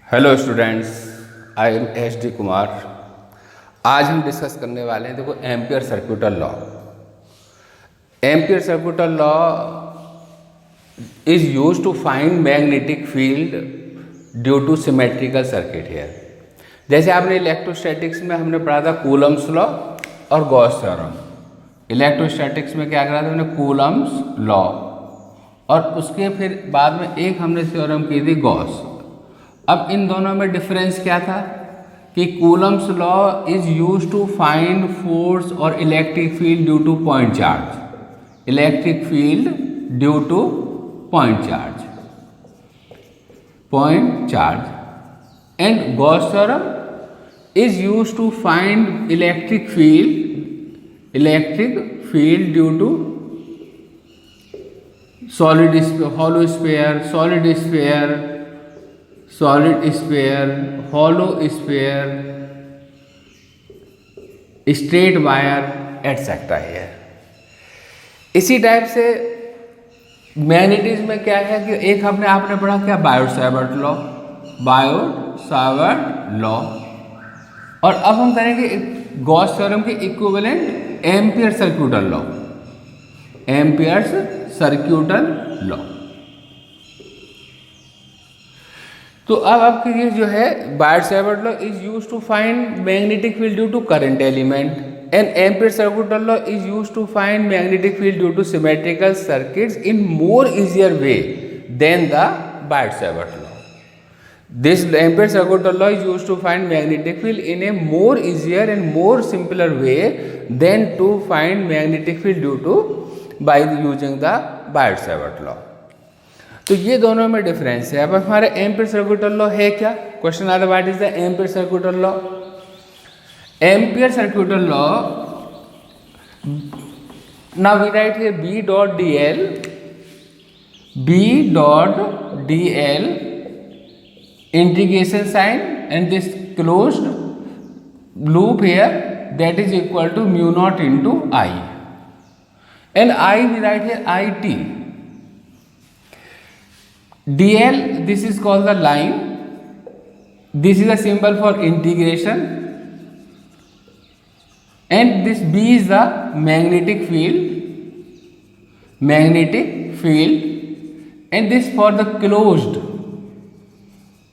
Hello students, I am S D Kumar. आज हम discuss करने वाले हैं, देखो, ampere circuital law. Ampere circuital law is used to find magnetic field due to symmetrical circuit here. जैसे आपने इलेक्ट्रोस्टैटिक्स में हमने पढ़ा था कूलम्स लॉ और गॉस थ्योरम। इलेक्ट्रोस्टैटिक्स में क्या करा था हमने, कूलम्स लॉ, और उसके फिर बाद में एक हमने थ्योरम की थी गॉस। अब इन दोनों में डिफरेंस क्या था कि Coulomb's law is used to find force और electric field due to point charge. Electric field due to point charge and Gauss theorem is used to find electric field due to solid hollow sphere, solid sphere, hollow sphere, straight wire etcetera है। इसी type से magnetism में क्या है कि एक आपने पढ़ा क्या, बायोट-सावर्ट लॉ। और अब हम करेंगे गॉस थ्योरम के इक्विवेलेंट एम्पियर सर्क्यूटल लॉ। तो अब आपके ये जो है Biot Savart law is used to find magnetic field due to current element and ampere circuital law is used to find magnetic field due to symmetrical circuits in more easier way than the Biot Savart law. This ampere circuital law is used to find magnetic field in a more easier and more simpler way than to find magnetic field due to by using the Biot-Savart law. तो ये दोनों में difference है। अब हमारे ampere circuital law है क्या? Question आता है what is the ampere circuital law? Ampere circuital law, now we write here B dot dl integration sign and this closed loop here, that is equal to mu naught into I, and I we write here IT. dl, this is called the line, this is a symbol for integration, and this B is the magnetic field, and this for the closed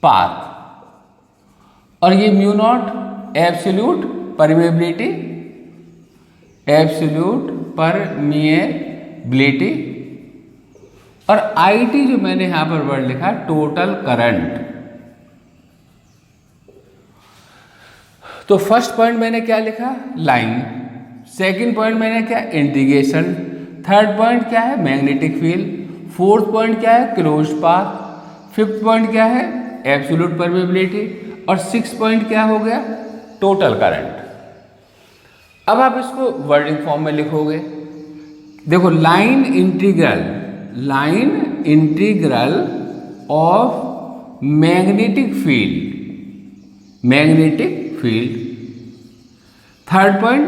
path, और ये mu naught absolute permeability, और IT जो मैंने यहां पर word लिखा total current. तो first point मैंने क्या लिखा, लाइन। सेकंड पॉइंट मैंने क्या, इंटीग्रेशन। थर्ड पॉइंट क्या है, मैग्नेटिक फील्ड। फोर्थ पॉइंट क्या है, क्लोज्ड पाथ। फिफ्थ पॉइंट क्या है, एब्सोल्यूट परमेबिलिटी, और सिक्स पॉइंट क्या हो गया, टोटल करंट। अब आप इसको वर्डिंग फॉर्म में लिखोगे। देखो, line integral of magnetic field. Third point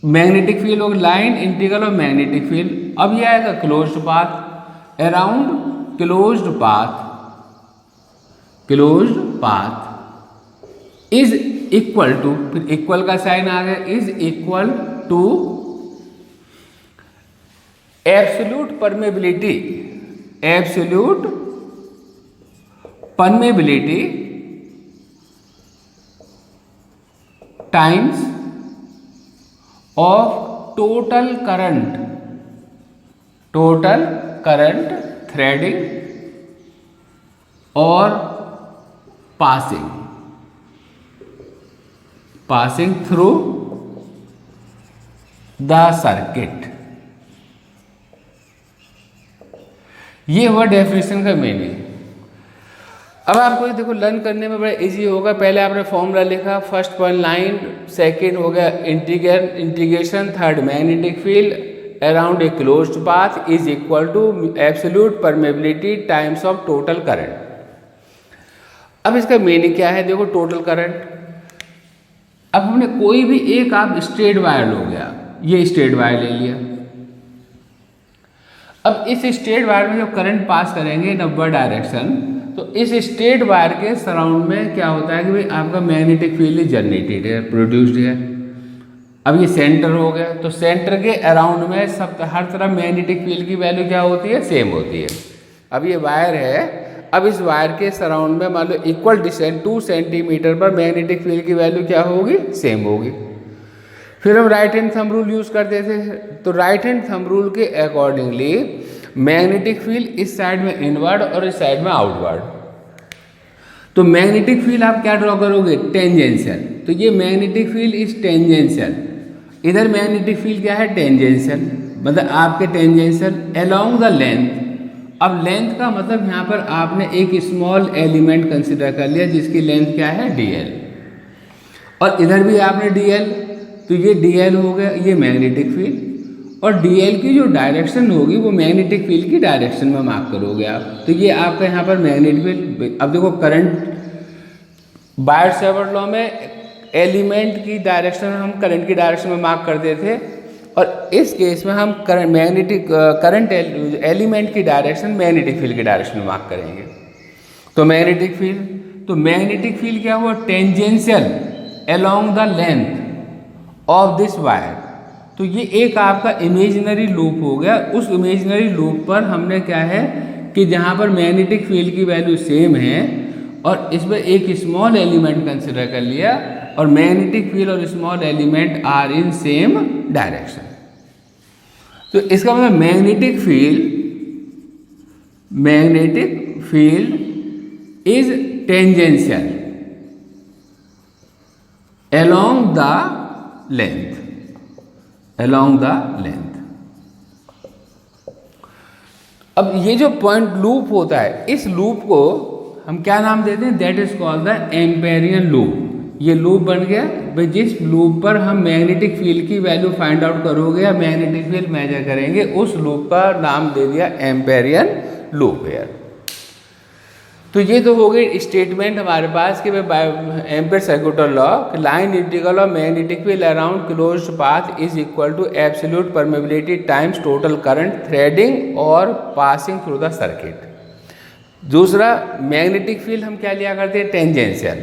magnetic field होगा, line integral of magnetic field. अब यह आएगा closed path, around closed path is equal to, फिर इक्वल का साइन आ गया, is equal to absolute permeability times of total current threading और passing through the circuit. ये हुआ डेफिनेशन का मीनिंग। अब आपको देखो लर्न करने में बड़ा इजी होगा। पहले आपने फॉर्मूला लिखा, फर्स्ट पॉइंट लाइन, सेकंड हो गया integration, third magnetic field around a closed path is equal to absolute permeability times of total current. अब इसका मीनिंग क्या है, देखो, टोटल करंट। अब हमने कोई भी एक आप स्ट्रेट वायर लो गया, ये स्ट्रेट वायर ले लिया। अब इस स्ट्रेट वायर में जब करंट पास करेंगे इन अपवर्ड डायरेक्शन, तो इस स्ट्रेट वायर के सराउंड में क्या होता है कि भाई आपका मैग्नेटिक फील्ड जनरेटेड है, प्रोड्यूस्ड है। अब ये सेंटर हो गया, तो सेंटर के अराउंड में सब हर तरफ मैग्नेटिक फील्ड की वैल्यू क्या होती है, सेम होती है। अब ये वायर है, अब इस वायर के सराउंड में मान लो इक्वल डिस्टेंस 2 सेंटीमीटर पर मैग्नेटिक फील्ड की वैल्यू क्या होगी, सेम होगी। फिर हम right hand thumb rule use करते थे, तो राइट हैंड थंब रूल के अकॉर्डिंगली मैग्नेटिक फील्ड इस साइड में इनवर्ड और इस साइड में आउटवर्ड। तो मैग्नेटिक फील्ड आप क्या ड्रॉ करोगे, टेंजेंशियल। तो ये मैग्नेटिक फील्ड इज टेंजेंशियल, इधर मैग्नेटिक फील्ड क्या है, टेंजेंशियल, मतलब आपके टेंजेंशियल अलोंग द लेंथ। अब लेंथ का मतलब यहाँ पर आपने एक स्मॉल एलिमेंट कंसिडर कर लिया जिसकी लेंथ क्या है, dl, और इधर भी आपने dl, तो ये dl हो गया, ये मैग्नेटिक फील्ड, और dl की जो डायरेक्शन होगी वो मैग्नेटिक फील्ड की डायरेक्शन में मार्क करोगे आप। तो ये आपका यहाँ पर मैग्नेटिक फील्ड। अब देखो करंट बायट-सेवर्ट लॉ में एलिमेंट की डायरेक्शन हम करंट की डायरेक्शन में मार्क करते थे, और इस केस में हम करंट एलिमेंट की डायरेक्शन मैग्नेटिक फील्ड की डायरेक्शन में मार्क करेंगे। तो मैग्नेटिक फील्ड क्या हुआ, tangential along the length of this wire. तो ये एक आपका इमेजिनरी लूप हो गया। उस इमेजिनरी लूप पर हमने क्या है कि जहाँ पर मैग्नेटिक फील्ड की वैल्यू सेम है और इसमें एक स्मॉल एलिमेंट कंसिडर कर लिया, और मैग्नेटिक फील्ड और small element are in same direction. तो इसका मतलब magnetic field is tangential along the length. अब ये जो पॉइंट लूप होता है, इस लूप को हम क्या नाम देते हैं, that is called the Amperian loop. ये लूप बन गया भाई, जिस लूप पर हम मैग्नेटिक फील्ड की वैल्यू फाइंड आउट करोगे या मैग्नेटिक फील्ड मेजर करेंगे, उस लूप का नाम दे दिया एम्पेरियन लूप है। तो ये तो हो गई स्टेटमेंट हमारे पास कि ampere circular law, line integral of magnetic field around closed path is equal to absolute permeability times total current threading और पासिंग थ्रू द सर्किट। दूसरा, मैग्नेटिक फील्ड हम क्या लिया करते हैं, टेंजेंशियल,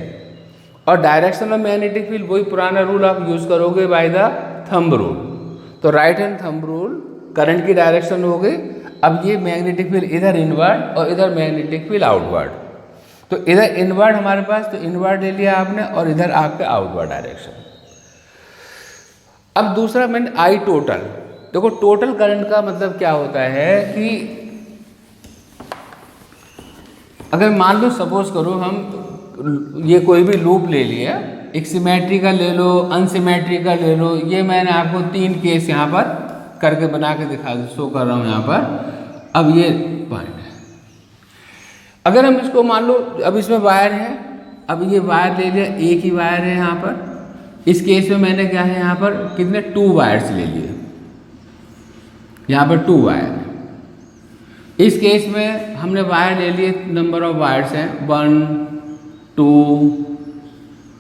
और डायरेक्शन ऑफ मैग्नेटिक फील्ड वही पुराना रूल आप यूज़ करोगे बाय द थंब रूल। तो right hand thumb rule, current की डायरेक्शन हो गई। अब ये मैग्नेटिक फील्ड इधर इनवर्ड और इधर मैग्नेटिक फील्ड आउटवर्ड। तो इधर इनवर्ड हमारे पास, तो इनवर्ड ले लिया आपने, और इधर आपका आउटवर्ड डायरेक्शन। अब दूसरा मैंने आई टोटल। देखो टोटल करंट का मतलब क्या होता है कि अगर मान लो सपोज करो हम ये कोई भी लूप ले लिया, एक सिमेट्रिकल ले लो, अनसिमेट्रिकल ले लो। ये मैंने आपको 3 केस यहाँ पर करके बना के शो कर रहा हूँ यहाँ पर। अब ये पॉइंट है, अगर हम इसको मान लो, अब इसमें वायर है, अब ये वायर ले लिया, एक ही वायर है यहाँ पर। इस केस में मैंने क्या है यहाँ पर कितने 2 वायर्स ले लिए, यहाँ पर 2 वायर है। इस केस में हमने वायर ले लिए, नंबर ऑफ वायर्स हैं 1 2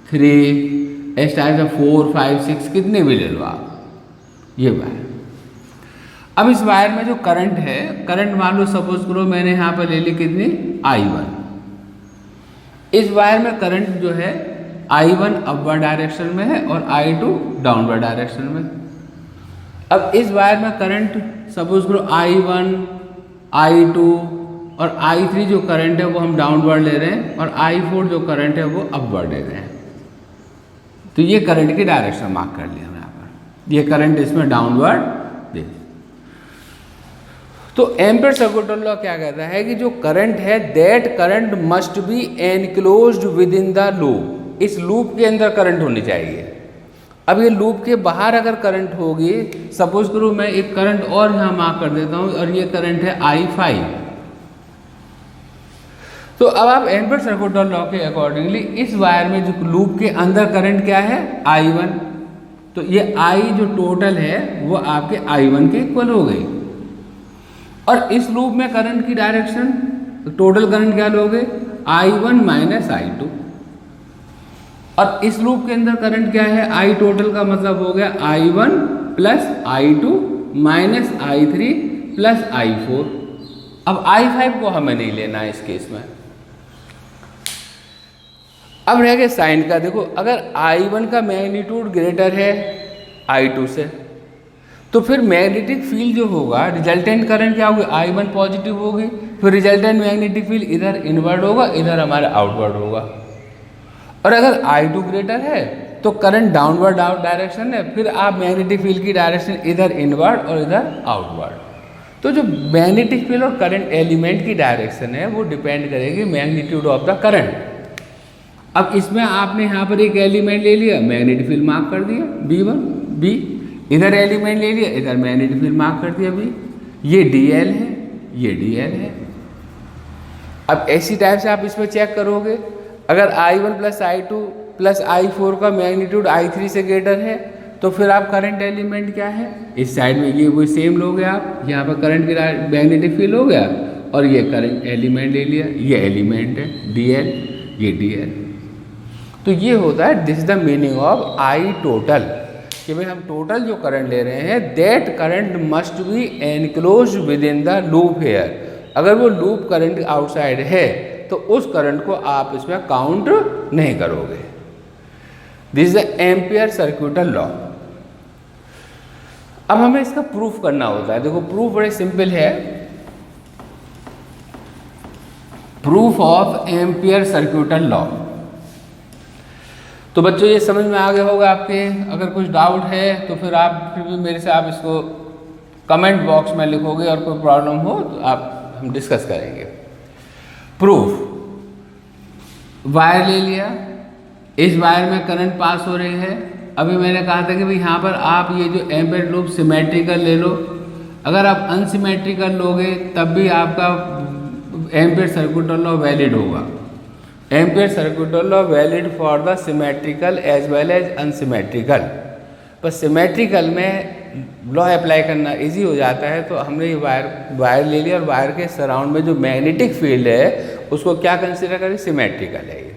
3 इस टाइप से 4 5 6 कितने भी ले लो आप, ये वायर। अब इस वायर में जो करंट है, करंट मान लो सपोज करो मैंने यहाँ पर ले ली कितनी I1। इस वायर में करंट जो है I1 अपवर्ड डायरेक्शन में है और I2 डाउनवर्ड डायरेक्शन में। अब इस वायर में करंट सपोज करो I1 I2 और I3 जो करंट है वो हम डाउनवर्ड ले रहे हैं, और I4 जो करंट है वो अपवर्ड ले रहे हैं। तो ये करंट की डायरेक्शन मार्क कर लिया यहाँ पर, ये करंट इसमें डाउनवर्ड दे। तो एम्पेयर सर्कुलर लॉ क्या कहता है कि जो करंट है, that current must B enclosed with in the loop. इस लूप के अंदर करंट होनी चाहिए। अब ये लूप के बाहर अगर करंट होगी, सपोज करो मैं एक करंट और यहाँ मार्क कर देता हूँ, और ये करंट है I5। तो अब आप एम्पेयर सर्कुलर लॉ के अकॉर्डिंगली इस वायर में जो लूप के अंदर करंट क्या है I1, तो ये I जो टोटल है वो आपके I1 के इक्वल हो गई। और इस लूप में करंट की डायरेक्शन, टोटल करंट क्या लोगे I1 माइनस I2। और इस लूप के अंदर करंट क्या है, I टोटल का मतलब हो गया I1 plus I2 minus I3 plus I4। अब I5 को हमें नहीं लेना है इस केस में, अब रह गया साइन का। देखो अगर I1 का मैग्नीट्यूड ग्रेटर है I2 से, तो फिर मैग्नेटिक फील्ड जो होगा, रिजल्टेंट करंट क्या होगी, I1 पॉजिटिव होगी, फिर रिजल्टेंट मैग्नेटिक फील्ड इधर इनवर्ड होगा, इधर हमारा आउटवर्ड होगा। और अगर I2 ग्रेटर है तो करंट डाउनवर्ड डायरेक्शन है, फिर आप मैग्नेटिक फील्ड की डायरेक्शन इधर इनवर्ड और इधर आउटवर्ड। तो जो मैग्नेटिक फील्ड और करंट एलिमेंट की डायरेक्शन है वो डिपेंड करेगी मैग्नीट्यूड ऑफ द करंट। अब इसमें आपने यहाँ पर एक एलिमेंट ले लिया, मैग्नेटिक फील्ड मार्क कर दिया B1, B, इधर एलिमेंट ले लिया, इधर मैग्नेटिक फील्ड मार्क कर दिया B, ये DL है, ये DL है। अब ऐसी टाइप से आप इसमें चेक करोगे, अगर I1 plus I2 plus I4 का मैग्नीट्यूड I3 से ग्रेटर है तो फिर आप करंट एलिमेंट क्या है, इस साइड में ये वो सेम लोगे आप, यहाँ पर करंट की मैग्नेटिक फील्ड हो गया और ये करंट एलिमेंट ले लिया, ये एलिमेंट है DL, ये DL। तो ये होता है, this is the meaning of I total, कि भाई हम टोटल जो करंट ले रहे हैं that current must be enclose within the loop here. अगर वो लूप करंट आउटसाइड है तो उस करंट को आप इसमें काउंट नहीं करोगे। This is the ampere circuital law. अब हमें इसका प्रूफ करना होता है। देखो प्रूफ बड़े सिंपल है, proof of ampere circuital law. तो बच्चों ये समझ में आ गया होगा आपके। अगर कुछ डाउट है तो फिर आप फिर भी मेरे से आप इसको कमेंट बॉक्स में लिखोगे और कोई प्रॉब्लम हो तो आप हम डिस्कस करेंगे। प्रूफ, वायर ले लिया, इस वायर में करंट पास हो रही है। अभी मैंने कहा था कि भाई यहाँ पर आप ये जो एम्पियर लूप सिमेट्रिकल ले लो, अगर आप अनसिमेट्रिकल लोगे तब भी आपका एम्पियर सर्क्यूटल लॉ वैलिड होगा। Ampere circuital law valid for the symmetrical as well as unsymmetrical. पर सिमेट्रिकल में लॉ अप्लाई करना इजी हो जाता है, तो हमने ये वायर ले लिया और वायर के सराउंड में जो मैग्नेटिक फील्ड है उसको क्या कंसिडर करें, सिमेट्रिकल है ये।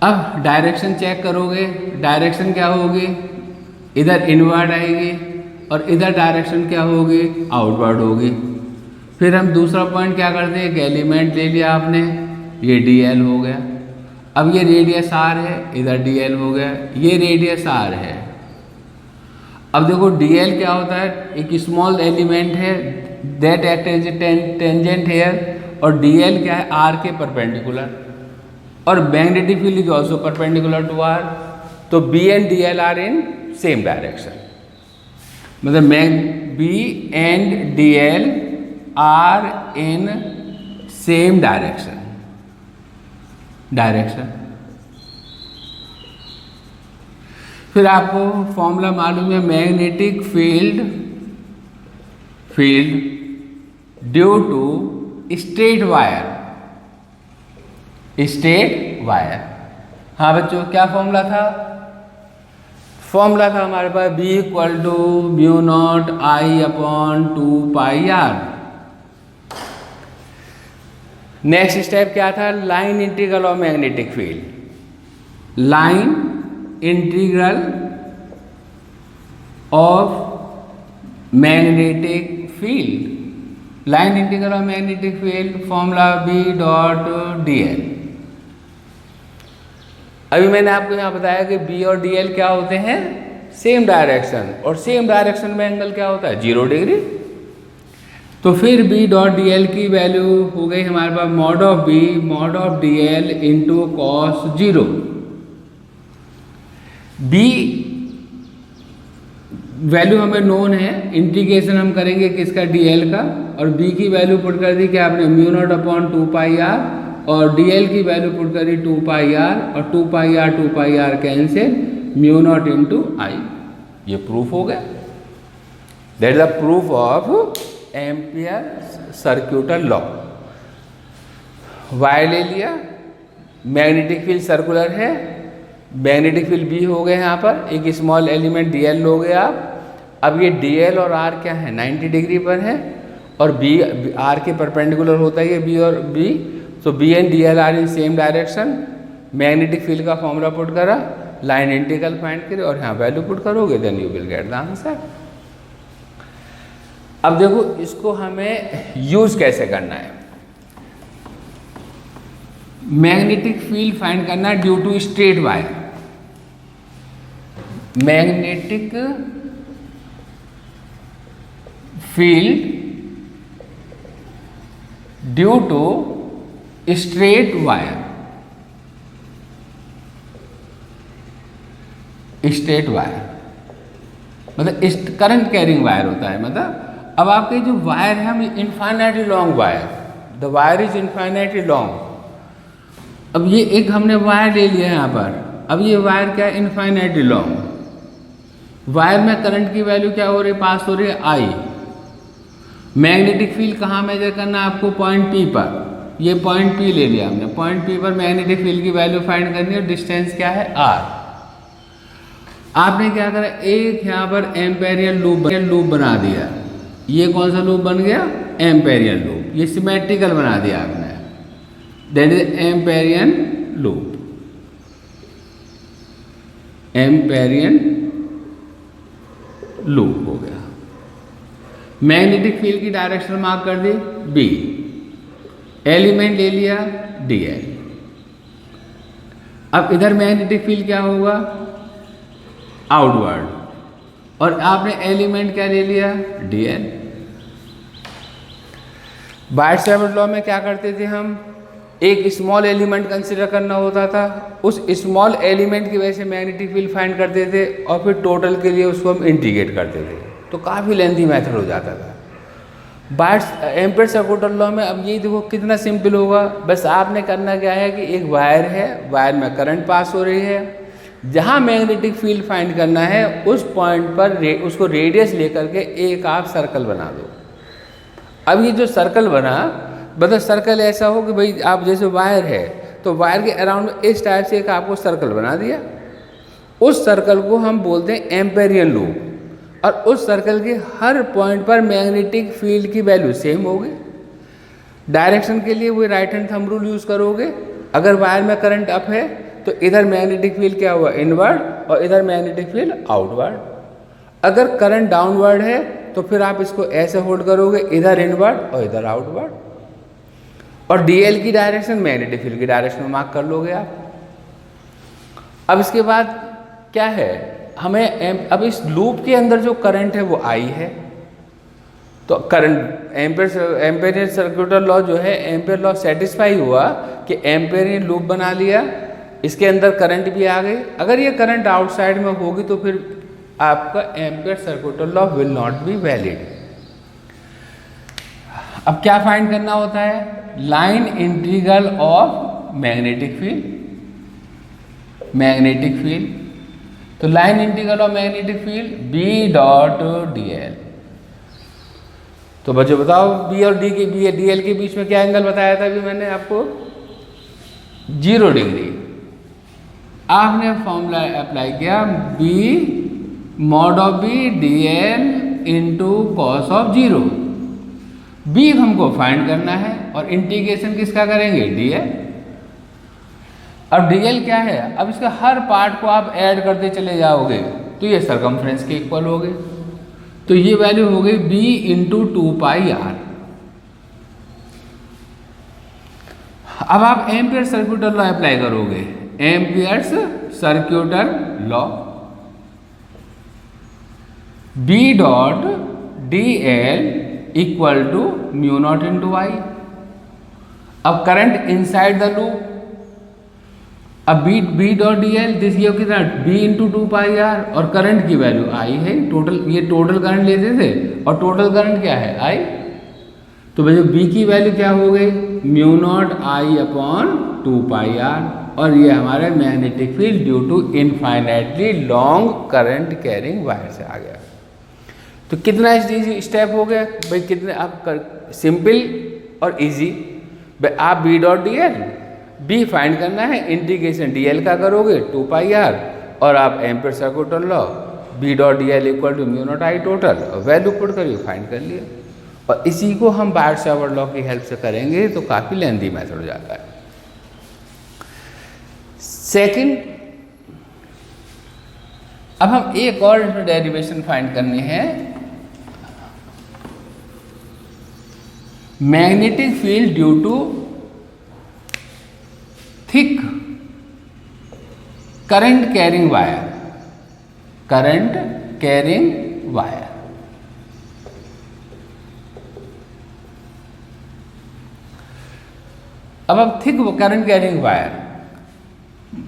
अब डायरेक्शन चेक करोगे, डायरेक्शन क्या होगी, इधर इनवर्ड आएगी और इधर डायरेक्शन क्या होगी, आउटवर्ड होगी। फिर हम दूसरा पॉइंट क्या करते हैं, एक एलिमेंट ले लिया आपने, ये DL हो गया। अब ये रेडियस R है, इधर DL हो गया, ये रेडियस R है। अब देखो DL क्या होता है, एक स्मॉल एलिमेंट है that act as tangent here, और DL क्या है, R के परपेंडिकुलर, और magnetic field is also perpendicular to R। तो B and DL are in same direction, मतलब B and DL are in same direction. फिर आपको फॉर्मूला मालूम है, magnetic field due to straight wire. हाँ बच्चों, क्या फॉर्मूला था, फॉर्मूला था हमारे पास B equal to mu naught I upon 2πr। Next step क्या था, line integral of magnetic field. Line integral of magnetic field, line integral of magnetic field formula B dot DL। अभी मैंने आपको यहाँ बताया कि B और DL क्या होते हैं, सेम डायरेक्शन, और सेम डायरेक्शन में एंगल क्या होता है, 0 डिग्री। तो फिर B डॉट DL की वैल्यू हो गई हमारे पास mod of B mod of DL into cos 0। B value हमें नोन है, इंटीग्रेशन हम करेंगे किसका, DL का, और B की वैल्यू पुट कर दी क्या आपने, म्यू नॉट अपॉन 2πr, और DL की वैल्यू पुट कर दी 2πr, और 2πr cancel, mu naught into I। ये प्रूफ हो गया, that is the proof of ampere circuital law. Wire ले लिया, मैग्नेटिक फील्ड सर्कुलर है, मैग्नेटिक फील्ड B हो गए यहाँ पर, एक स्मॉल एलिमेंट DL हो गया आप। अब ये DL और R क्या है, 90 डिग्री पर है, और B R के परपेंडिकुलर होता है ये B और B। तो B and DL are in same direction. Magnetic field का फॉर्मूला पुट करा, लाइन इंटीग्रल फाइंड करे और यहाँ वैल्यू पुट करोगे, then you will get the answer. अब देखो इसको हमें यूज कैसे करना है। मैग्नेटिक फील्ड फाइंड करना है due to straight wire. Magnetic field due to straight wire, straight wire मतलब करंट कैरिंग वायर होता है। मतलब अब आपके जो वायर है हम infinitely long wire, the wire is infinitely long. अब ये एक हमने वायर ले लिया है यहाँ पर, अब ये वायर क्या है, इनफाइनाइटली लॉन्ग। वायर में करंट की वैल्यू क्या हो रही है, पास हो रही है आई। मैग्नेटिक फील्ड कहाँ मेजर करना है आपको, पॉइंट पी पर। ये पॉइंट पी ले लिया हमने, पॉइंट पी पर मैग्नेटिक फील्ड की वैल्यू फाइंड करनी है। डिस्टेंस क्या है, आर। आपने क्या करा, एक यहाँ पर एम्पेरियल लूप बना दिया। ये कौन सा लूप बन गया, एम्पेरियल लूप। ये सिमेट्रिकल बना दिया आपने, that is Amperian loop. Amperian loop हो गया। मैग्नेटिक फील्ड की डायरेक्शन मार्क कर दी बी, एलिमेंट ले लिया डीएल। अब इधर मैग्नेटिक फील्ड क्या होगा, आउटवर्ड, और आपने एलिमेंट क्या ले लिया, डीएल। बायट-सैवर्ट लॉ में क्या करते थे हम, एक स्मॉल एलिमेंट कंसिडर करना होता था, उस स्मॉल एलिमेंट की वजह से मैग्नेटिक फील्ड फाइंड करते थे, और फिर टोटल के लिए उसको हम इंटीग्रेट करते थे, तो काफ़ी लेंथी मेथड हो जाता था। एम्पीयर-सर्कुलर लॉ में अब ये देखो कितना सिंपल होगा। बस आपने करना क्या है कि एक वायर है, वायर में करंट पास हो रही है, जहाँ मैग्नेटिक फील्ड फाइंड करना है उस पॉइंट पर उसको रेडियस लेकर के एक आप सर्कल बना दो। अब ये जो सर्कल बना, मतलब सर्कल ऐसा हो कि भाई आप जैसे वायर है तो वायर के अराउंड इस टाइप से एक आपको सर्कल बना दिया। उस सर्कल को हम बोलते हैं एम्पेरियन लूप, और उस सर्कल के हर पॉइंट पर मैग्नेटिक फील्ड की वैल्यू सेम होगी। डायरेक्शन के लिए वो right hand thumb rule use करोगे। अगर वायर में करंट अप है तो इधर मैग्नेटिक फील्ड क्या हुआ, इनवर्ड, और इधर मैग्नेटिक फील्ड आउटवर्ड। अगर करंट डाउनवर्ड है तो फिर आप इसको ऐसे होल्ड करोगे, इधर इनवर्ड और इधर आउटवर्ड। और डीएल की डायरेक्शन मैग्नेटिक फील्ड की डायरेक्शन में मार्क कर लोगे आप। अब इसके बाद क्या है, हमें अब इस लूप के अंदर जो करंट है वो आई है, तो करंट एम्पेरियन सर्कुलर लॉ जो है, एम्पेयर लॉ सेटिस्फाई हुआ कि एम्पेरियन लूप बना लिया, इसके अंदर करंट भी आ गई। अगर ये करंट आउटसाइड में होगी तो फिर आपका Ampere circular law will not be valid. अब क्या फाइंड करना होता है, line integral of magnetic field. Magnetic field तो line integral of magnetic field B dot D L. तो बच्चों बताओ, बी और डी के डी एल के बीच में क्या एंगल बताया था अभी मैंने आपको, 0 डिग्री। आपने फॉर्मूला अप्लाई किया, B mod of B D L into cos of 0। B हमको फाइंड करना है और इंटीग्रेशन किसका करेंगे, डी एल। अब डीएल क्या है, अब इसका हर पार्ट को आप ऐड करते चले जाओगे तो ये सरकमफ्रेंस के इक्वल हो गए। तो ये वैल्यू हो गई b इंटू 2πr। अब आप एम्पियर सर्कुलर लॉ अप्लाई करोगे, Ampere's circular law, b dot D L equal to mu naught into I. अब करंट इनसाइड द लूप, अब B dot D L this ये कितना, बी इंटू 2πr, और current की value आई है total, ये total current लेते थे और टोटल करंट क्या है, आई। तो भैया बी की वैल्यू क्या हो गई, mu naught I upon 2πr, और ये हमारे magnetic field due to infinitely long current carrying wire से आ गया। तो कितना इजी स्टेप हो गया भाई, कितने आप सिंपल और इजी। भाई आप B dot D L, B find करना है, इंटीग्रेशन डी एल का करोगे 2πr, और आप ampere circular law B dot D L equal to mu naught I total, value put करिए फाइंड कर लिया। और इसी को हम बायट-सैवर्ट लॉ की हेल्प से करेंगे तो काफ़ी लेंथी मेथड हो जाता है। सेकंड, अब हम एक और इसमें डेरिवेशन फाइंड करनी है, magnetic field due to thick current carrying wire, current carrying wire. अब थिक करंट कैरिंग वायर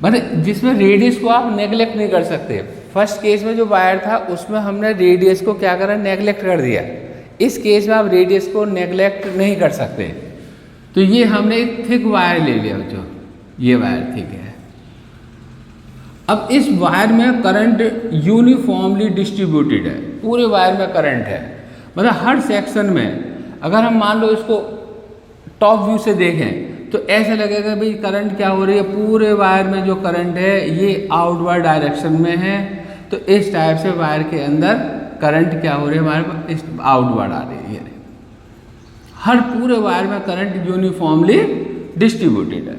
मतलब जिसमें रेडियस को आप नेग्लेक्ट नहीं कर सकते। फर्स्ट केस में जो वायर था उसमें हमने रेडियस को क्या करा, नेग्लेक्ट कर दिया। इस केस में आप रेडियस को नेग्लेक्ट नहीं कर सकते। तो ये हमने एक थिक वायर ले लिया, जो ये वायर थिक है। अब इस वायर में करंट यूनिफॉर्मली डिस्ट्रीब्यूटेड है, पूरे वायर में करंट है। मतलब हर सेक्शन में अगर हम मान लो इसको टॉप व्यू से देखें तो ऐसा लगेगा भाई करंट क्या हो रही है, पूरे वायर में जो करंट है ये आउटवर्ड डायरेक्शन में है। तो इस टाइप से वायर के अंदर करंट क्या हो रही है, हमारे पास आउटवर्ड आ रही है। हर पूरे वायर में करंट यूनिफॉर्मली डिस्ट्रीब्यूटेड है।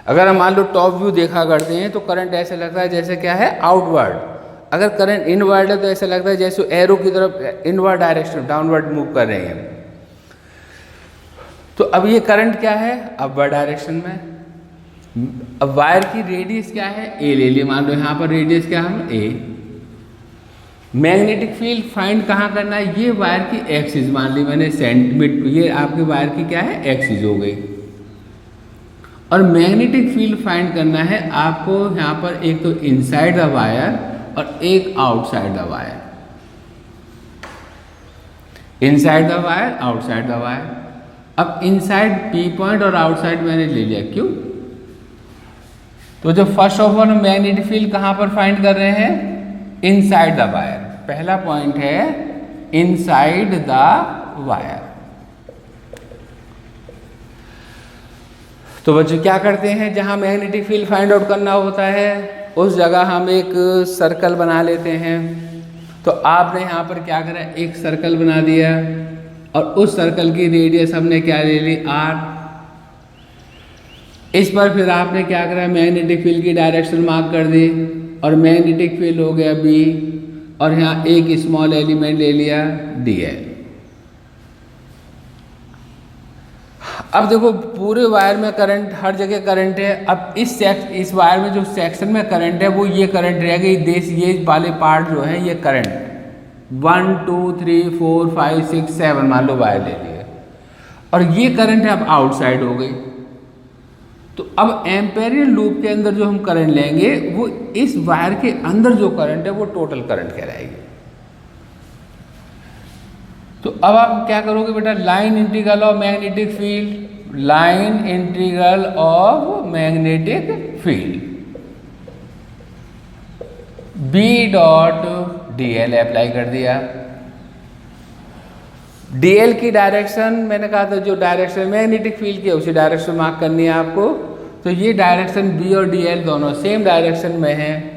अगर हम मान लो टॉप व्यू देखा करते हैं तो करंट ऐसा लगता है जैसे क्या है, आउटवर्ड। अगर करंट इनवर्ड है तो ऐसा लगता है जैसे एरो की तरफ इनवर्ड डायरेक्शन, डाउनवर्ड मूव कर रहे हैं। तो अब ये करंट क्या है, अपवर्ड डायरेक्शन में। अब वायर की रेडियस क्या है, ए ले लिए, मान लो यहाँ पर रेडियस क्या है, ए। मैग्नेटिक फील्ड फाइंड कहाँ करना है, ये वायर की एक्सिस मान ली मैंने सेंटीमीटर, ये आपकी वायर की क्या है, एक्सिस हो गई। और मैग्नेटिक फील्ड फाइंड करना है आपको यहाँ पर एक तो इनसाइड द वायर और एक outside the wire. Inside the wire, outside the wire. अब इनसाइड पी पॉइंट और आउटसाइड मैंने ले लिया, क्यों? तो जो first of all magnetic field कहाँ पर फाइंड कर रहे हैं, इनसाइड द वायर। पहला पॉइंट है इनसाइड द वायर। तो बच्चों क्या करते हैं, जहां मैग्नेटिक फील्ड फाइंड आउट करना होता है उस जगह हम एक सर्कल बना लेते हैं। तो आपने यहाँ पर क्या करा, एक सर्कल बना दिया और उस सर्कल की रेडियस हमने क्या ले ली, आर। इस पर फिर आपने क्या करा, मैग्नेटिक फील्ड की डायरेक्शन मार्क कर दी और मैग्नेटिक फील्ड हो गया बी, और यहाँ एक स्मॉल एलिमेंट ले लिया डीएल। अब देखो पूरे वायर में करंट, हर जगह करंट है। अब इस वायर में जो सेक्शन में करंट है वो ये करंट रहेगा, ये वाले पार्ट जो है ये करंट 1 2 3 4 5 6 7 मान लो वायर ले लिए, और ये करंट है अब आउटसाइड हो गई। तो अब एम्पेरियल लूप के अंदर जो हम करंट लेंगे वो इस वायर के अंदर जो करंट है वो टोटल करंट कहलाएगी। तो अब आप क्या करोगे बेटा, line integral of magnetic field, line integral of magnetic field B dot DL apply कर दिया। डीएल की डायरेक्शन मैंने कहा था जो डायरेक्शन मैग्नेटिक फील्ड की है उसी डायरेक्शन मार्क करनी है आपको। तो ये डायरेक्शन बी और डीएल दोनों सेम डायरेक्शन में है,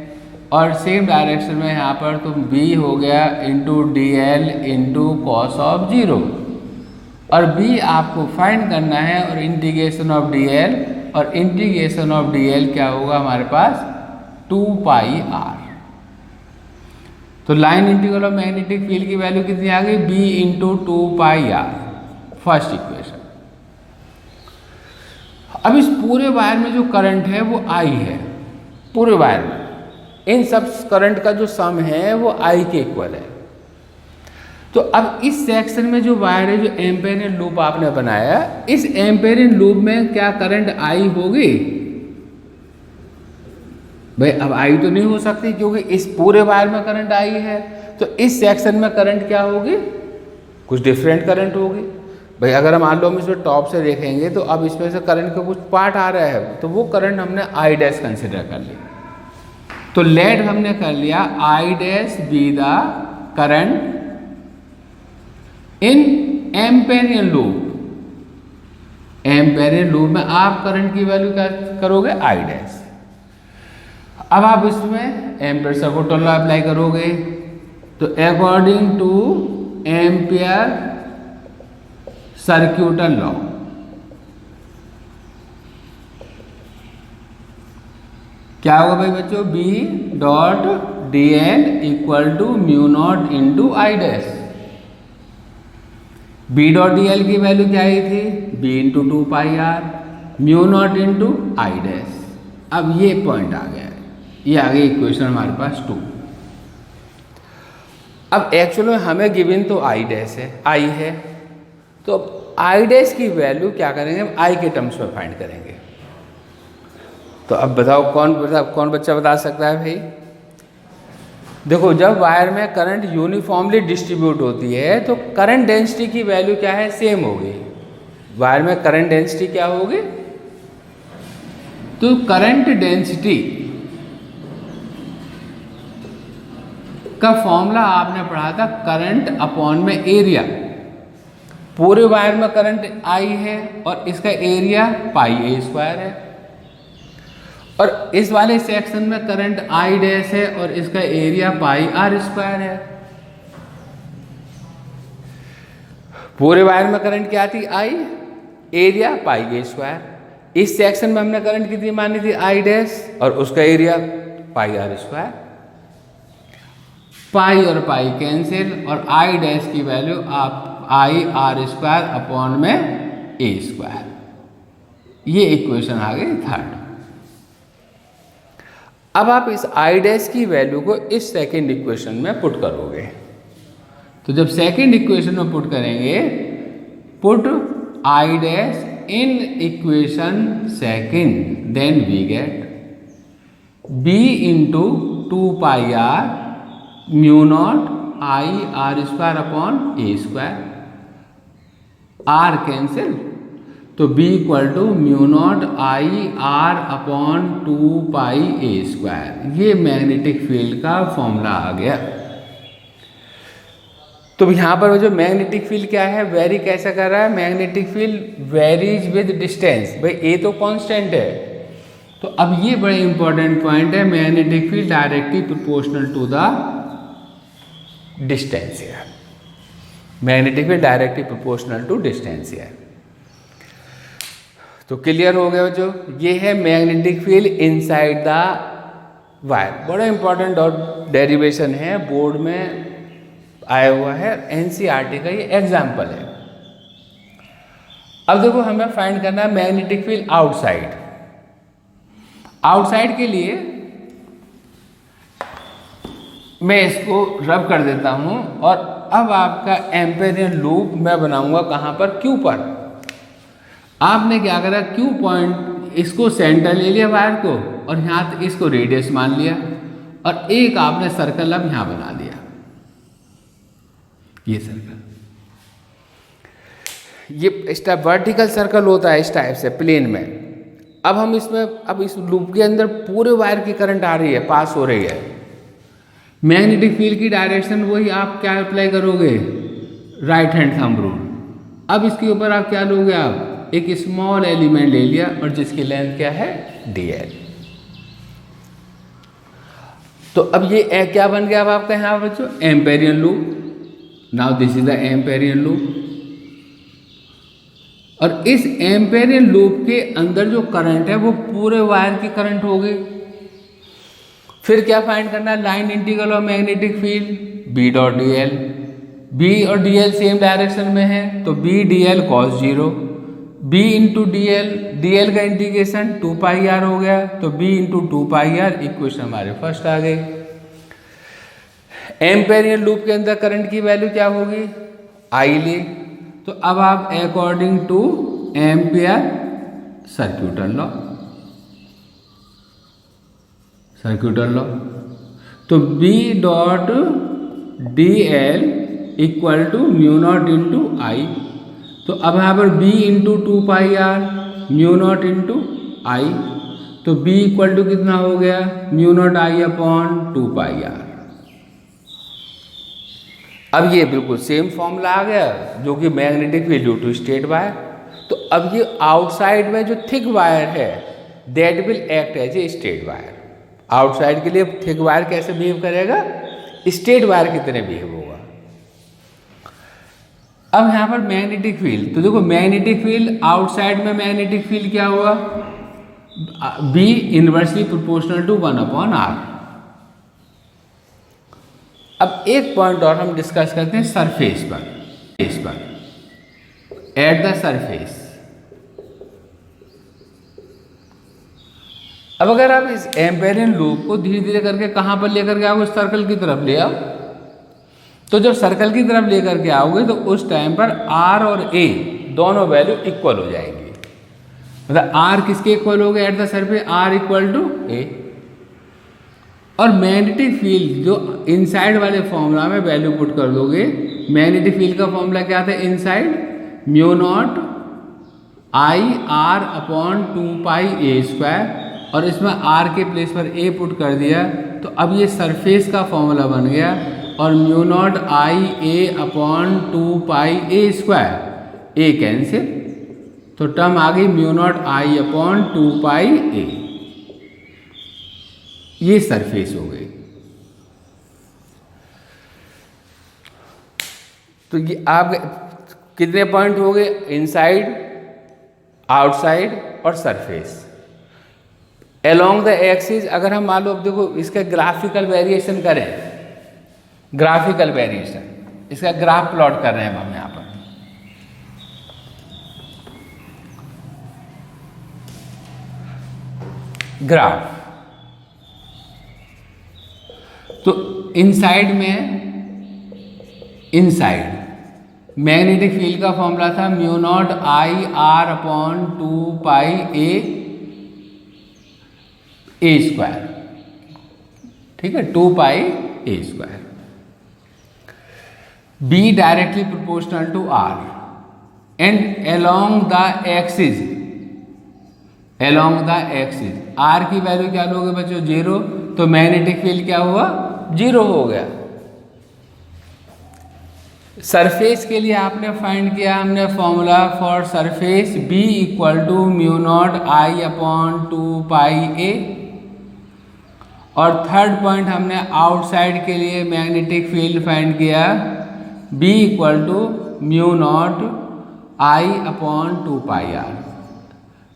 और सेम डायरेक्शन में यहाँ पर तो b हो गया into D L into cos of 0, और b आपको फाइंड करना है, और इंटीग्रेशन ऑफ डी एल, और इंटीग्रेशन ऑफ डी एल क्या होगा हमारे पास 2 पाई आर। तो line integral of magnetic field की वैल्यू कितनी आ गई, b into 2 pi R, first equation. अब इस पूरे वायर में जो करंट है वो I है, पूरे वायर में इन सब करंट का जो सम है वो I के इक्वल है। तो अब इस सेक्शन में जो वायर है, जो एम्पेरियन लूप आपने बनाया, इस एम्पेरियन लूप में क्या करंट I होगी भाई? अब I तो नहीं हो सकती क्योंकि इस पूरे वायर में करंट I है। तो इस सेक्शन में करंट क्या होगी, कुछ डिफरेंट करंट होगी भाई। अगर हम मान लो हम इसमें टॉप से देखेंगे तो अब इसमें से करंट का कुछ पार्ट आ रहा है, तो वो करंट हमने I डैश कंसिडर कर लिया। तो लेट हमने कर लिया I dash be the current in Amperian loop. Amperian loop में आप करंट की वैल्यू क्या करोगे, I डैश। अब आप इसमें एम्पेयर सर्किट लॉ अप्लाई करोगे। तो according to ampere circuital law, क्या होगा भाई बच्चों, B dot D L equal to mu naught into I dash. B dot D L की वैल्यू क्या आई थी, B into 2 pi R, mu naught into I dash. अब ये पॉइंट आ गया है, ये आ गई इक्वेशन हमारे पास 2। अब एक्चुअल में हमें गिवन तो आई डैश है, आई है, तो आई डैश की वैल्यू क्या करेंगे, हम आई के टर्म्स में फाइंड करेंगे। तो अब बताओ कौन बच्चा बता सकता है भाई? देखो, जब वायर में करंट यूनिफॉर्मली डिस्ट्रीब्यूट होती है तो करंट डेंसिटी की वैल्यू क्या है, सेम होगी। वायर में करंट डेंसिटी क्या होगी, तो करंट डेंसिटी का फॉर्मूला आपने पढ़ा था करंट अपॉन में एरिया। पूरे वायर में करंट आई है और इसका एरिया पाई ए स्क्वायर है, और इस वाले सेक्शन में करंट आई डैश है और इसका एरिया पाई आर स्क्वायर है। पूरे वायर में करंट क्या थी, आई, एरिया पाई ए स्क्वायर। इस सेक्शन में हमने करंट कितनी मानी थी, आई डैश, और उसका एरिया पाई आर स्क्वायर। पाई और पाई कैंसिल, और आई डैश की वैल्यू आप आई आर स्क्वायर अपॉन में ए स्क्वायर। ये इक्वेशन आ गई 3rd। अब आप इस आई डैश की वैल्यू को इस सेकंड इक्वेशन में पुट करोगे। तो जब सेकंड इक्वेशन में पुट करेंगे, put I dash in equation second, then we get B into 2 pi R mu naught I R square upon A square. R cancel, तो B equal to mu naught I R upon 2 pi A square. ये magnetic field का formula आ गया। तो यहाँ पर जो magnetic field क्या है, वेरी कैसा कर रहा है, magnetic field varies with distance. भाई ए तो कांस्टेंट है, तो अब ये बड़े इंपॉर्टेंट पॉइंट है, magnetic field directly proportional to the distance है। Magnetic field directly proportional to distance है। तो क्लियर हो गया जो, ये है magnetic field inside the wire. बड़ा इंपॉर्टेंट और डेरिवेशन है, बोर्ड में आया हुआ है, एनसीईआरटी का ये एग्जाम्पल है। अब देखो, हमें फाइंड करना है मैग्नेटिक फील्ड आउटसाइड। आउटसाइड के लिए मैं इसको रब कर देता हूं, और अब आपका एम्पेरियन लूप मैं बनाऊंगा कहां पर, क्यू पर। आपने क्या करा, क्यू पॉइंट इसको सेंटर ले लिया वायर को, और यहां तक इसको रेडियस मान लिया, और एक आपने सर्कल अब यहां बना दिया, ये सर्कल। ये इस टाइप वर्टिकल सर्कल होता है इस टाइप से प्लेन में। अब हम इसमें, अब इस लूप के अंदर पूरे वायर की करंट आ रही है, पास हो रही है। मैग्नेटिक फील्ड की डायरेक्शन वही आप क्या अप्लाई करोगे, राइट हैंड थंब रूल। अब इसके ऊपर आप क्या लोगे, आप एक स्मॉल एलिमेंट ले लिया, और जिसकी लेंथ क्या है, dl। तो अब ये क्या बन गया अब आपका यहाँ बच्चों, Amperian loop. Now this is the Amperian loop, और इस एम्पेरियन लूप के अंदर जो करंट है वो पूरे वायर की करंट होगी। फिर क्या फाइंड करना है, line integral of magnetic field B dot D L. B और डी एल सेम डायरेक्शन में है, तो B D L cos zero, B into D L का इंटीग्रेशन 2 पाई आर हो गया, तो B into 2 pi R. Equation हमारे first आ गई। एम्पेरियन लूप के अंदर करंट की वैल्यू क्या होगी, आई ली। तो अब आप according to ampere circuital law, तो B dot D L equal to mu naught into I. तो अब यहाँ पर b into 2 pi R mu naught into I, तो b इक्वल टू कितना हो गया, mu naught I upon 2 pi R. अब ये बिल्कुल सेम फॉर्मूला आ गया, जो कि magnetic field due to straight wire. तो अब ये आउटसाइड में जो थिक वायर है, that will act as a straight wire. Outside के लिए थिक वायर कैसे बिहेव करेगा, स्ट्रेट वायर की तरह बिहेव होगा। अब यहाँ पर मैग्नेटिक फील्ड, तो देखो मैग्नेटिक फील्ड आउटसाइड में मैग्नेटिक फील्ड क्या हुआ, B inversely proportional to 1 upon R. अब एक पॉइंट और हम डिस्कस करते हैं सरफेस पर। एट द सरफेस, अब अगर आप इस एम्पेरियन लूप को धीरे धीरे करके कहाँ पर लेकर के आओगे, सर्कल की तरफ ले आओ। तो जब सर्कल की तरफ लेकर के आओगे तो उस टाइम पर आर और ए दोनों वैल्यू इक्वल हो जाएंगी। मतलब आर किसके इक्वल हो गए at the surface, R equal to A. और मैग्नेटिक फील्ड जो इनसाइड वाले फॉर्मूला में वैल्यू पुट कर दोगे, मैग्नेटिक फील्ड का फॉर्मूला क्या था inside, mu naught I R upon 2 pi A square, और इसमें आर के प्लेस पर ए पुट कर दिया तो अब ये सरफेस का फॉर्मूला बन गया, और mu naught I A upon 2 pi A square, A cancel, तो टर्म आ गई mu naught I upon 2 pi ए। ये सरफेस हो गई। तो ये आप कितने पॉइंट हो गए, इनसाइड, आउटसाइड और सरफेस। अलोंग द एक्सिस अगर हम मान लो, अब देखो इसका ग्राफिकल वेरिएशन करें, ग्राफिकल वेरिएशन, इसका ग्राफ प्लॉट कर रहे हैं हम यहाँ पर। ग्राफ, तो इनसाइड में, इनसाइड मैग्नेटिक फील्ड का फॉर्मूला था mu naught I R upon 2 pi A square, ठीक है, 2 pi A square. B directly proportional to R and along the axis, along the axis R की वैल्यू क्या लोगे बच्चों, 0, तो मैग्नेटिक फील्ड क्या हुआ, 0 हो गया। सरफेस के लिए आपने फाइंड किया हमने formula for surface B equal to mu naught I upon 2 pi A, और थर्ड पॉइंट हमने आउटसाइड के लिए मैग्नेटिक फील्ड फाइंड किया B equal to mu naught I upon 2 pi R.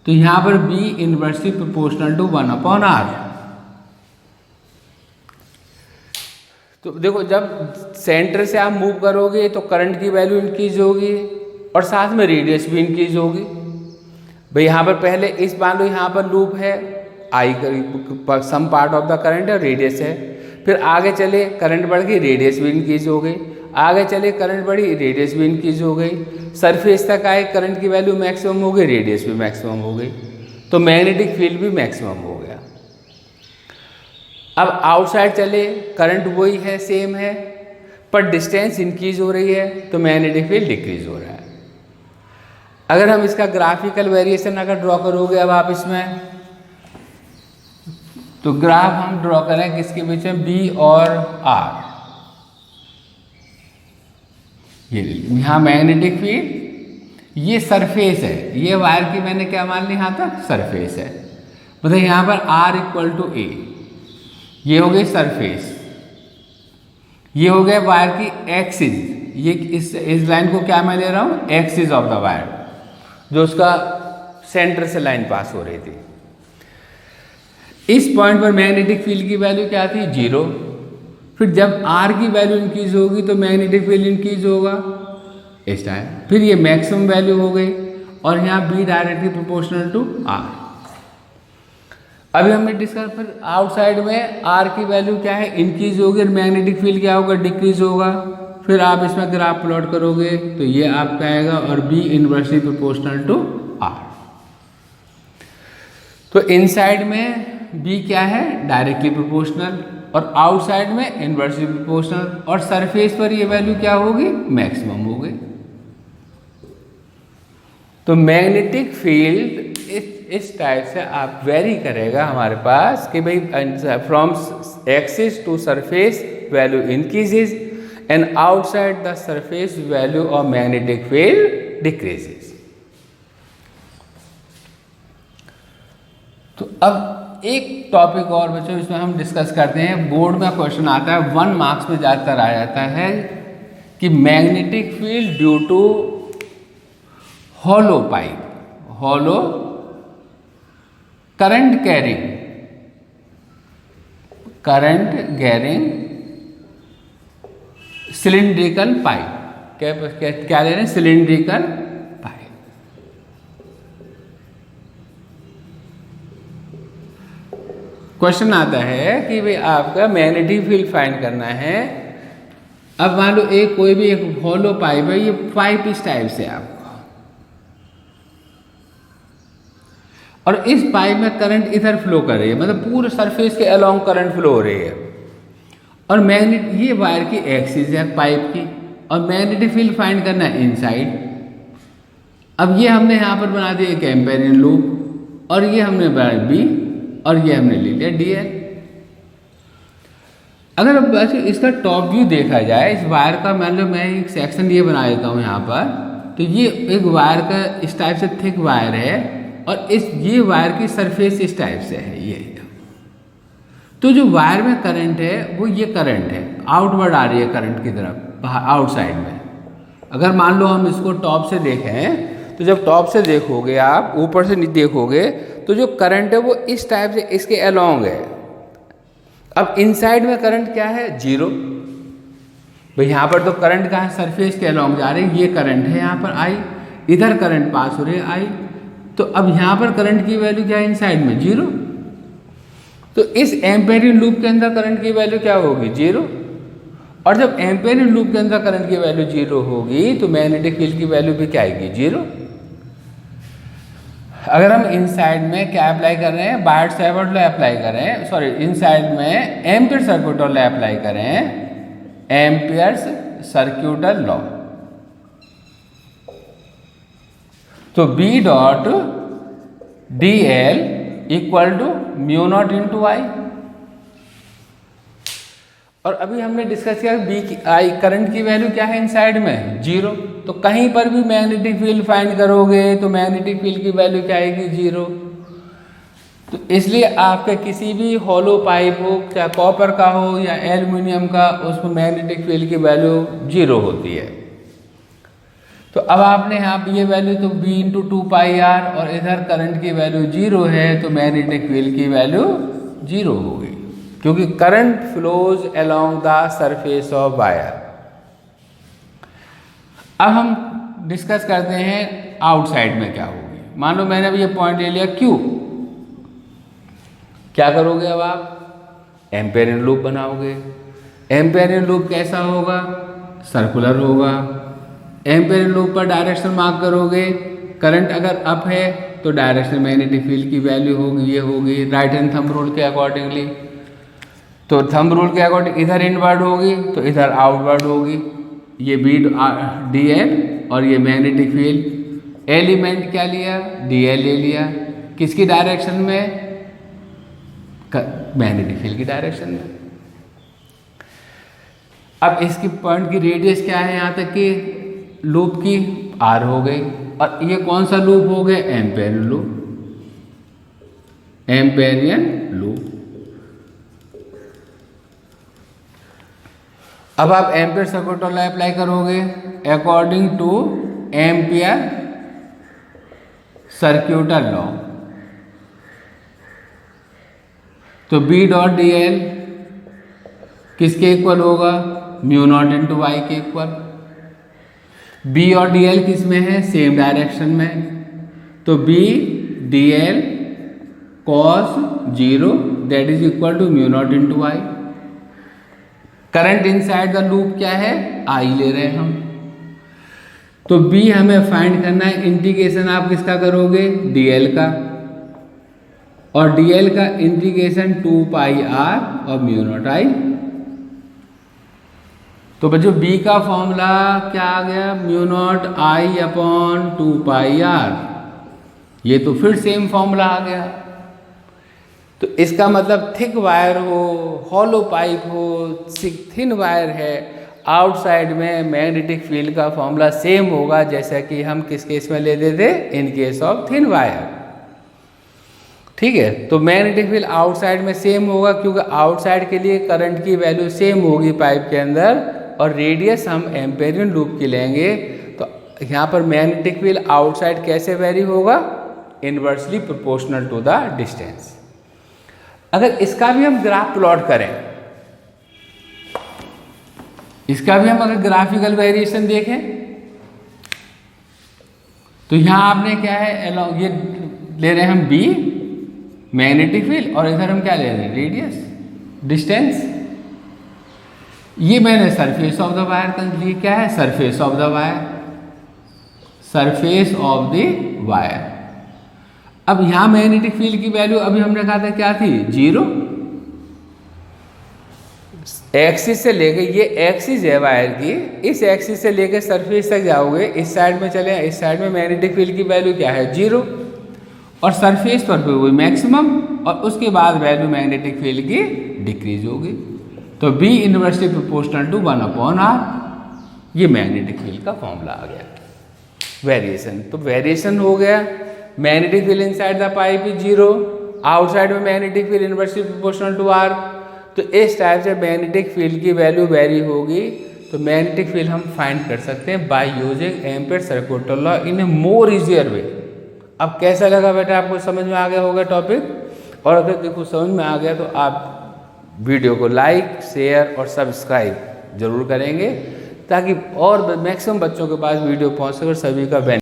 तो यहाँ पर B inversely proportional to 1 upon R. तो देखो जब सेंटर से आप मूव करोगे तो करंट की वैल्यू इंक्रीज होगी और साथ में रेडियस भी इंक्रीज होगी। भाई यहाँ पर पहले इस मान लो यहाँ पर लूप है, I some part of the current है, रेडियस है, फिर आगे चले करंट बढ़ गई, रेडियस भी इंक्रीज हो गई, आगे चले करंट बढ़ी, रेडियस भी इंक्रीज हो गई, सरफेस तक आए करंट की वैल्यू मैक्सिमम हो गई, रेडियस भी मैक्सिमम हो गई, तो मैग्नेटिक फील्ड भी मैक्सिमम हो गया। अब आउटसाइड चले करंट वही है, सेम है, पर डिस्टेंस इंक्रीज हो रही है तो मैग्नेटिक फील्ड डिक्रीज हो रहा है। अगर हम इसका ग्राफिकल वेरिएशन अगर ड्रॉ करोगे अब आप इसमें, तो ग्राफ हम ड्रॉ करें किसके बीच में, बी और आर। ये यहाँ मैग्नेटिक फील्ड, ये सरफेस है, ये वायर की मैंने क्या मान ली यहाँ तक सरफेस है, मतलब यहाँ पर आर इक्वल टू ए, ये हो गई सरफेस, ये हो गया वायर की एक्सिस, ये इस लाइन को क्या मैं ले रहा हूँ, एक्सिस ऑफ द वायर, जो उसका सेंटर से लाइन पास हो रही थी। इस पॉइंट पर मैग्नेटिक फील्ड की वैल्यू क्या थी, 0। फिर जब आर की वैल्यू इंक्रीज होगी तो मैग्नेटिक फील्ड इंक्रीज होगा इस टाइम, फिर ये मैक्सिमम वैल्यू हो गई, और यहाँ B directly proportional to R. अभी हमने डिस्कस, फिर आउटसाइड में आर की वैल्यू क्या है, इंक्रीज होगी, और मैग्नेटिक फील्ड क्या होगा, डिक्रीज होगा। फिर आप इसमें ग्राफ प्लॉट करोगे तो ये आपका आएगा, और B inversely proportional to R. तो इनसाइड में बी क्या है, डायरेक्टली प्रोपोर्शनल, और आउटसाइड में इनवर्सली प्रोपोर्शनल, और सरफेस पर ये वैल्यू क्या होगी, मैक्सिमम होगी। तो मैग्नेटिक फील्ड इस टाइप से आप वेरी करेगा हमारे पास कि भाई from axis to surface value increases and outside the surface value of magnetic field decreases. तो अब एक टॉपिक और बच्चों इसमें हम डिस्कस करते हैं, बोर्ड में क्वेश्चन आता है, 1 मार्क्स में ज़्यादातर आ जाता है कि magnetic field due to hollow pipe, hollow current carrying cylindrical pipe, क्या ले रहे हैं, सिलिंड्रिकल पाइप। क्वेश्चन आता है कि भाई आपका मैग्नेटिक फील्ड फाइंड करना है। अब मान लो एक कोई भी एक हॉलो पाइप है, ये पाइप इस टाइप से आपको, और इस पाइप में करंट इधर फ्लो कर रही है, मतलब पूरे सरफेस के अलोंग करंट फ्लो हो रही है, और मैग्नेट ये वायर की एक्सिस है पाइप की, और मैग्नेटिक फील्ड फाइंड करना है इनसाइड। अब ये हमने यहाँ पर बना दिया एक एम्पेरियन लूप, और ये हमने बनाया बी, और ये हमने ले लिया डीएल। अगर अब वैसे इसका टॉप व्यू देखा जाए इस वायर का, मान लो मैं एक सेक्शन ये बना देता हूँ यहाँ पर, तो ये एक वायर का इस टाइप से थिक वायर है, और ये वायर की सरफेस इस टाइप से है ये। तो जो वायर में करंट है वो ये करंट है, आउटवर्ड आ रही है करंट की तरफ, आउटसाइड में। अगर मान लो हम इसको टॉप से देखें, तो जब टॉप से देखोगे आप, ऊपर से नहीं देखोगे, तो जो करंट है वो इस टाइप से इसके अलोंग है। अब इनसाइड में करंट क्या है? जीरो। भाई यहाँ पर तो करंट कहाँ है? सरफेस के अलोंग जा रही है, ये करंट है यहाँ पर आई, इधर करंट पास हो रही है आई, तो अब यहाँ पर करंट की वैल्यू क्या है इनसाइड में? जीरो। तो इस एम्पेरियन लूप के अंदर करंट की वैल्यू क्या होगी? जीरो। और जब एम्पेरियन लूप के अंदर करंट की वैल्यू जीरो होगी तो मैग्नेटिक फील्ड की वैल्यू भी क्या आएगी? जीरो। अगर हम इनसाइड में क्या अप्लाई कर रहे हैं? बायट सावर्ट लॉ अप्लाई कर रहे हैं, सॉरी इनसाइड में एम्पियर सर्क्यूटल लॉ अप्लाई कर रहे हैं, एम्पियर्स सर्क्यूटल लॉ। तो B dot D L equal to mu naught into I. और अभी हमने डिस्कस किया बी की आई करंट की वैल्यू क्या है इनसाइड में? जीरो। तो कहीं पर भी मैग्नेटिक फील्ड फाइंड करोगे तो मैग्नेटिक फील्ड की वैल्यू क्या आएगी? जीरो। तो इसलिए आपके किसी भी हॉलो पाइप हो, चाहे कॉपर का हो या एल्युमिनियम का, उसमें मैग्नेटिक फील्ड की वैल्यू जीरो होती है। तो अब आपने यहाँ पे ये वैल्यू तो B into two pi R, और इधर करंट की वैल्यू जीरो है, तो मैग्नेटिक फील्ड की वैल्यू जीरो होगी, क्योंकि current flows along the surface of wire. अब हम डिस्कस करते हैं आउटसाइड में क्या होगी। मान लो मैंने अभी ये पॉइंट ले लिया Q, क्या करोगे अब आप? एम्पेरियन लूप बनाओगे। एम्पेरियन लूप कैसा होगा? सर्कुलर होगा। एम्पेरियन लूप पर डायरेक्शन मार्क करोगे, करंट अगर अप है तो डायरेक्शन मैग्नेटिक फील्ड की वैल्यू होगी, ये होगी राइट हैंड थंब रूल के अकॉर्डिंगली। तो थंब रूल के अकॉर्डिंग इधर इनवर्ड होगी तो इधर आउटवर्ड होगी, ये बी डी एल, और ये मैग्नेटिक फील्ड एलिमेंट क्या लिया? डी एल ले लिया, किसकी डायरेक्शन में? मैग्नेटिक फील्ड की डायरेक्शन में। अब इसकी पॉइंट की रेडियस क्या है यहाँ तक की लूप की? आर हो गई, और ये कौन सा लूप हो गया? Amperian loop, amperian loop. अब आप एम्पियर सर्क्यूटल लॉ अप्लाई करोगे according to ampere circuital law. तो B डॉट डी एल किसके इक्वल होगा? म्यू नॉट इंटू वाई के इक्वल। B और डी एल किस में है? सेम डायरेक्शन में। तो B D L cos zero that is equal to mu naught into Y. Current inside the loop क्या है? I ले रहे हैं हम। तो B हमें फाइंड करना है, इंटीग्रेशन आप किसका करोगे? DL का, और DL का इंटीग्रेशन 2 पाई r और म्यू नॉट I। तो बच्चों B का फॉर्मूला क्या आ गया? Mu naught I upon 2 pi r। ये तो फिर सेम फॉर्मूला आ गया। तो इसका मतलब थिक वायर हो, हॉलो पाइप हो, थिन वायर है, आउटसाइड में मैग्नेटिक फील्ड का फॉर्मूला सेम होगा जैसा कि हम किस केस में लेते थे? In case of thin wire. ठीक है, तो मैग्नेटिक फील्ड आउटसाइड में सेम होगा, क्योंकि आउटसाइड के लिए करंट की वैल्यू सेम होगी पाइप के अंदर, और रेडियस हम एम्पेरियन लूप की लेंगे। तो यहाँ पर मैग्नेटिक फील्ड आउटसाइड कैसे वेरी होगा? Inversely proportional to the distance. अगर इसका भी हम ग्राफ प्लॉट करें, इसका भी हम अगर ग्राफिकल वेरिएशन देखें, तो यहां आपने क्या है? ये ले रहे हैं हम B, मैग्नेटिक फील्ड और इधर हम क्या ले रहे हैं, रेडियस, डिस्टेंस। ये मैंने सरफेस ऑफ द वायर लिए, क्या है, surface of the wire, surface of the wire. अब यहां मैग्नेटिक फील्ड की वैल्यू अभी हमने कहा था क्या थी, 0। एक्सिस से लेके, ये एक्सिस है वायर की, इस एक्सिस से लेके सरफेस तक जाओगे, इस साइड में चले, इस साइड में मैग्नेटिक फील्ड की वैल्यू क्या है, 0, और सरफेस पर हुई मैक्सिमम, और उसके बाद वैल्यू मैग्नेटिक फील्ड की डिक्रीज होगी। तो B inversely proportional to 1/r, ये मैग्नेटिक फील्ड का फॉर्मूला आ गया। वेरिएशन, तो वेरिएशन हो गया, magnetic field inside the pipe is 0, outside में magnetic field inversely proportional to r। तो इस टाइप से मैग्नेटिक फील्ड की वैल्यू वेरी होगी। तो मैग्नेटिक फील्ड हम फाइंड कर सकते हैं by using Ampere circular law in a more easier वे। अब कैसा लगा बेटा, आपको समझ में आ गया होगा टॉपिक? और अगर देखो समझ में आ गया तो आप वीडियो को लाइक, शेयर और सब्सक्राइब जरूर करेंगे, ताकि और मैक्सिमम बच्चों के पास वीडियो पहुंच सके और सभी का